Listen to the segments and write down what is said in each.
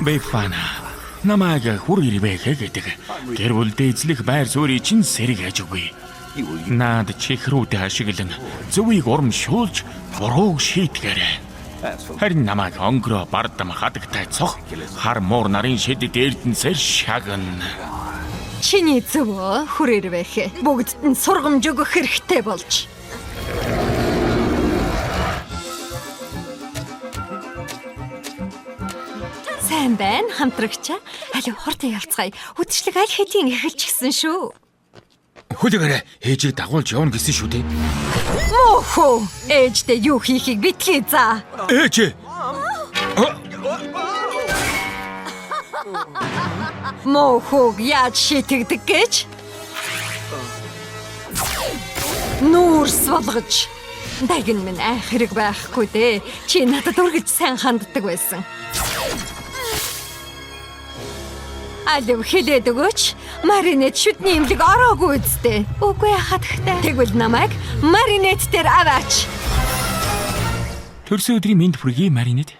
Бэфана. Намайг хүр ирвэх гэдэг. Гэр бүлдээ эзлэх байр суурийг чинь сэрэг хаж өгье. Наад чихрүүдэд ашиглан зөвийг урамшуулж бурууг шийтгэрэй. Харин намайг онгороо бардам хадагтай цох хар муур нарын шидэд эрдэнсээр шагна. Чиний зөв хүрээр байх. Бүгдд нь сургамж өгөх хэрэгтэй болж. Сайн байна, хамтрагчаа. Аль хортой ялцгаая. Үдшилэг аль хэдийн эхэлчихсэн шүү. Хүлээгээрээ ээжийг дагуулж явна гэсэн шүү дээ. Мохо, ээжтэй юу хийхийг битгий за. Ээж. Мохог яаж шийтгдэг гэж? Нүүрс болгож. Дагин минь хэрэг байхгүй дээ. Чи надад үргэлж сайн ханддаг байсан. Алив хэлээд өгөөч. Маринет шүдний имлэг ороогүй үсттэй. Үгүй хатагтай. Тэгвэл намайг маринет дээр аваач. Төрсөн өдрийн мэнд хүргэе маринет.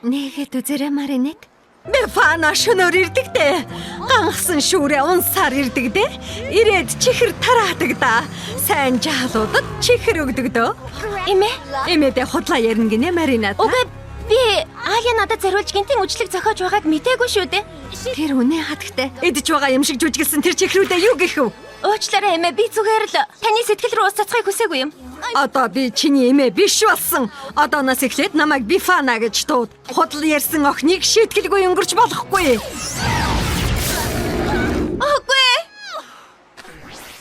Нэгэд үзэрэ маринет. Бэфана шөнөөр ирдэг дээ. Гангасан шүүрээ унсаар ирдэг дээ. Ирээд чихэр тараадаг да. Сайн жаалуудад чихэр өгдөг дөө. Эмээдээ худлаа ярина гинэ маринет. Үгүй би Аля надад зориулж гинтийн үжлэг зохиож байгааг мтээгүй шүү дээ. Тэр үнэ хатагтай. Эдж байгаа юм шиг жүжиглсэн тэр чихрүүдээ юу гэх вэ? Уучлаарай эмээ, би зүгээр л таны сэтгэл рүү ус цацхыг хүсээгүй юм. Одоо би чиний эмээ биш болсон. Одооноос эхлээд намайг Бифана гэж дууд. Худал ярьсан охиныг шийтгэлгүй өнгөрч болохгүй. Үгүй.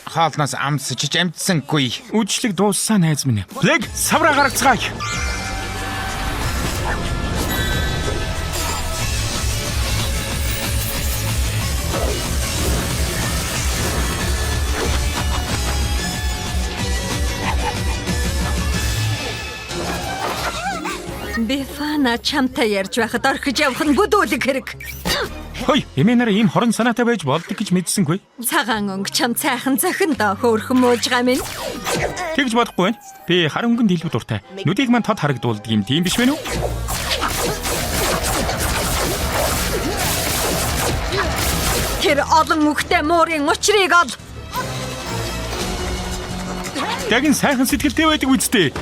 Хаалнаас амсаж амтсангүй. Үжлэг дууссан найз минь. Плэг савраа гаргацгаая. Бифана чамтай ярьж байхад орхиж явах нь бүдүүлэг хэрэг. Хөөе, эмээ нараа ийм хорон санаатай байж болдог гэж мэдсэнгүй. Цагаан өнгө чам цайхан зохиндоо хөөрхөн муужгаа минь. Тэгж бодохгүй байна. Би хар өнгөнд илүү дуртай. Нүдийг мань тод харагдуулдаг юм тийм биш вэ нү? Тэр олон үхтэй муурын учрыг ол. Дагин сайхан сэтгэлтэй байдаг үсттэй.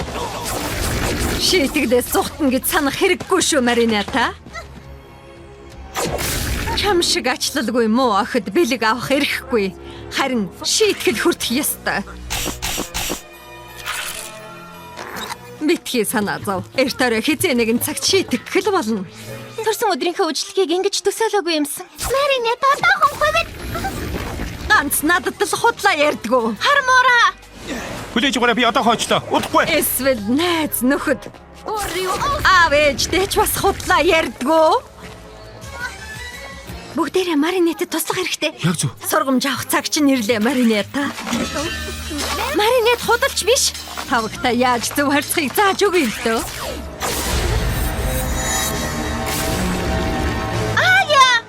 Шийтгдээ сухтан гэж санах хэрэггүй шүү Марината. Чам шиг ачлалгүй муу охид бэлэг авах эрхгүй. Харин шийтгэл хүртэх ёстой. Битгий санаа зов. Эртөөрэ хизээ нэгэн цагт шийтгэх л болно. Төрсөн өдрийнхөө үжлэгийг ингэж төсөөлөөгүй юмсан. Маринет одоохон хувид. Ганц надад л худлаа ярьдгүү. Хармуураа. Хүлээж өгөөрэй, би одоо хоочлоо. Удахгүй. Эсвэл найз нөхөд. Аав ээжтэй ч бас худлаа ярьдгүү. Бүгдээрээ Маринетэд туслах хэрэгтэй. Яг зөв. Сургамж авах цаг чинь ирлээ Маринета. Маринет худалч биш. Тавагта яаж зөв харьцахыг зааж өгье л дөө. Аля!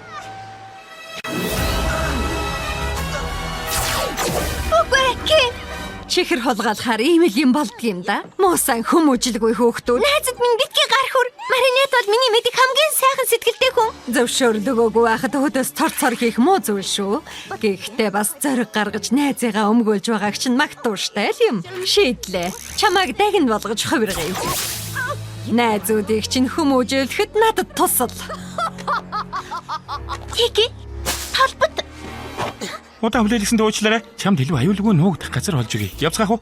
Үгүй ки. Чихэр холгаалахаар ийм л юм болдго юм да. Муусан хүмүүжлгүй хөөхтүүд. Найзад минь битгий гар хүр. Маринет бол миний мэдих хамгийн сайхан сэтгэлтэй хүн. Зөвшөөрөл өгөөгүй байхад өдөөс цор хийх муу зүйл шүү. Гэхдээ бас зориг гаргаж найзыгаа өмгөөлж байгааг чинь магтууштай л юм. Шийдлээ. Чамайг дагин болгож хувиргая. Найзуудыг чинь хүмүүжүүлэхэд надад тусал. Тики. Талбад. Удаа хүлээлгэсэнд уучлаарай. Чамд илүү аюулгүй нуугдах газар олж өгье. Явцгаах уу?